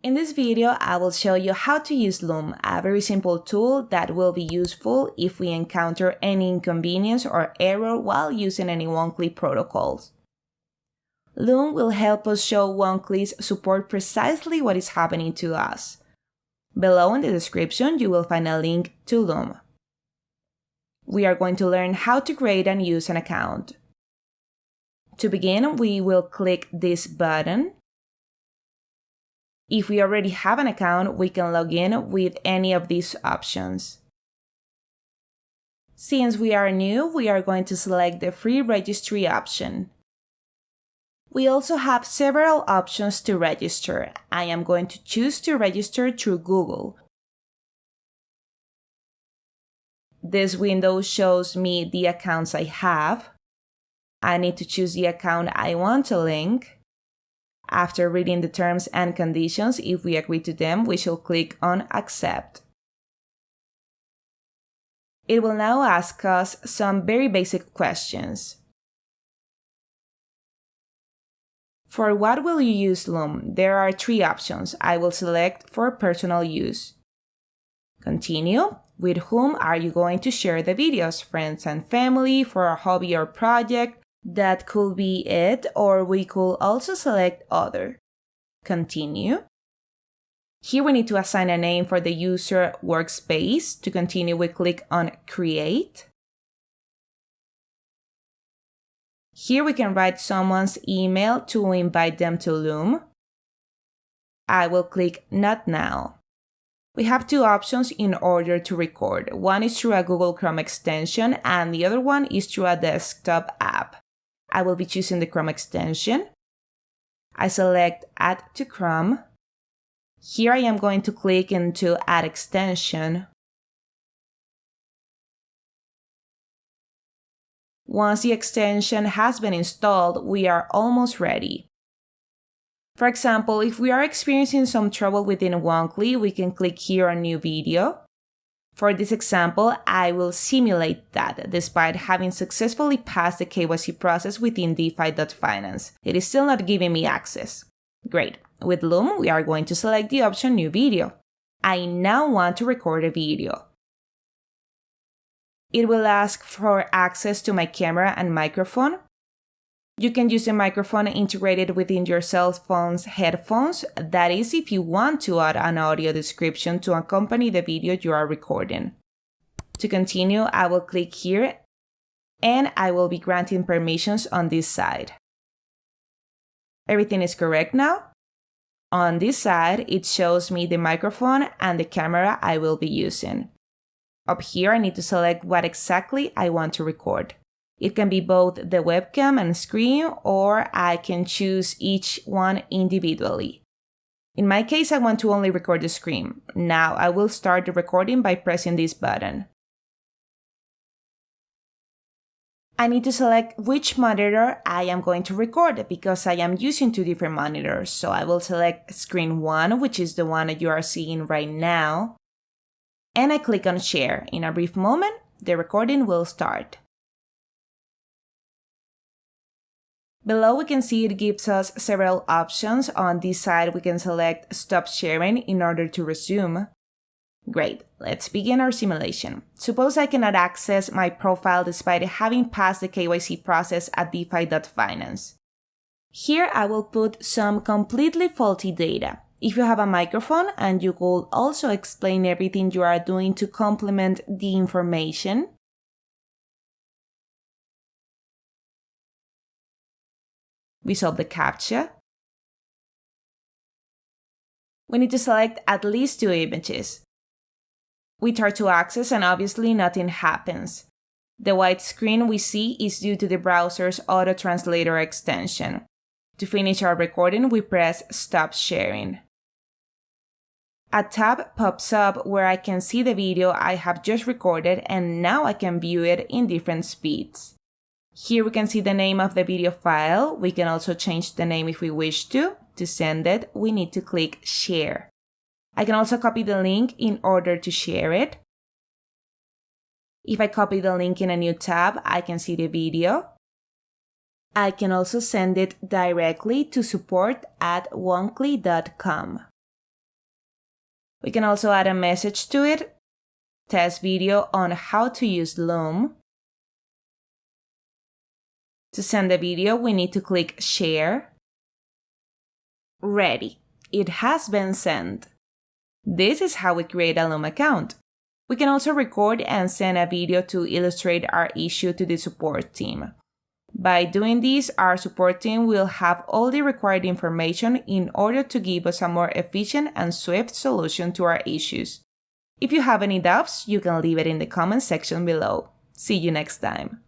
In this video, I will show you how to use Loom, a very simple tool that will be useful if we encounter any inconvenience or error while using any Woonkly protocols. Loom will help us show Woonkly's support precisely what is happening to us. Below in the description, you will find a link to Loom. We are going to learn how to create and use an account. To begin, we will click this button. If we already have an account, we can log in with any of these options. Since we are new, we are going to select the free registry option. We also have several options to register. I am going to choose to register through Google. This window shows me the accounts I have. I need to choose the account I want to link. After reading the terms and conditions, if we agree to them, we shall click on Accept. It will now ask us some very basic questions. For what will you use Loom? There are three options. I will select for personal use. Continue. With whom are you going to share the videos? Friends and family, for a hobby or project? That could be it, or we could also select Other. Continue. Here we need to assign a name for the user workspace. To continue, we click on Create. Here we can write someone's email to invite them to Loom. I will click Not Now. We have two options in order to record. One is through a Google Chrome extension and the other one is through a desktop app. I will be choosing the Chrome extension. I select Add to Chrome. Here I am going to click into Add Extension. Once the extension has been installed, we are almost ready. For example, if we are experiencing some trouble within Woonkly, we can click here on New Video. For this example, I will simulate that despite having successfully passed the KYC process within DeFi.finance. It is still not giving me access. Great. With Loom, we are going to select the option New Video. I now want to record a video. It will ask for access to my camera and microphone. You can use a microphone integrated within your cell phone's headphones. That is, if you want to add an audio description to accompany the video you are recording. To continue, I will click here and I will be granting permissions on this side. Everything is correct now. On this side, it shows me the microphone and the camera I will be using. Up here, I need to select what exactly I want to record. It can be both the webcam and screen, or I can choose each one individually. In my case, I want to only record the screen. Now I will start the recording by pressing this button. I need to select which monitor I am going to record because I am using two different monitors. So I will select screen 1, which is the one that you are seeing right now. And I click on Share. In a brief moment, the recording will start. Below we can see it gives us several options. On this side we can select Stop Sharing in order to resume. Great, let's begin our simulation. Suppose I cannot access my profile despite having passed the KYC process at DeFi.finance. Here I will put some completely faulty data. If you have a microphone and you could also explain everything you are doing to complement the information. We solve the CAPTCHA. We need to select at least 2 images. We try to access and obviously nothing happens. The white screen we see is due to the browser's auto translator extension. To finish our recording, we press Stop Sharing. A tab pops up where I can see the video I have just recorded and now I can view it in different speeds. Here we can see the name of the video file. We can also change the name if we wish to. To send it, we need to click Share. I can also copy the link in order to share it. If I copy the link in a new tab, I can see the video. I can also send it directly to support@woonkly.com. We can also add a message to it, test video on how to use Loom. To send the video, we need to click Share. Ready. It has been sent. This is how we create a Loom account. We can also record and send a video to illustrate our issue to the support team. By doing this, our support team will have all the required information in order to give us a more efficient and swift solution to our issues. If you have any doubts, you can leave it in the comment section below. See you next time.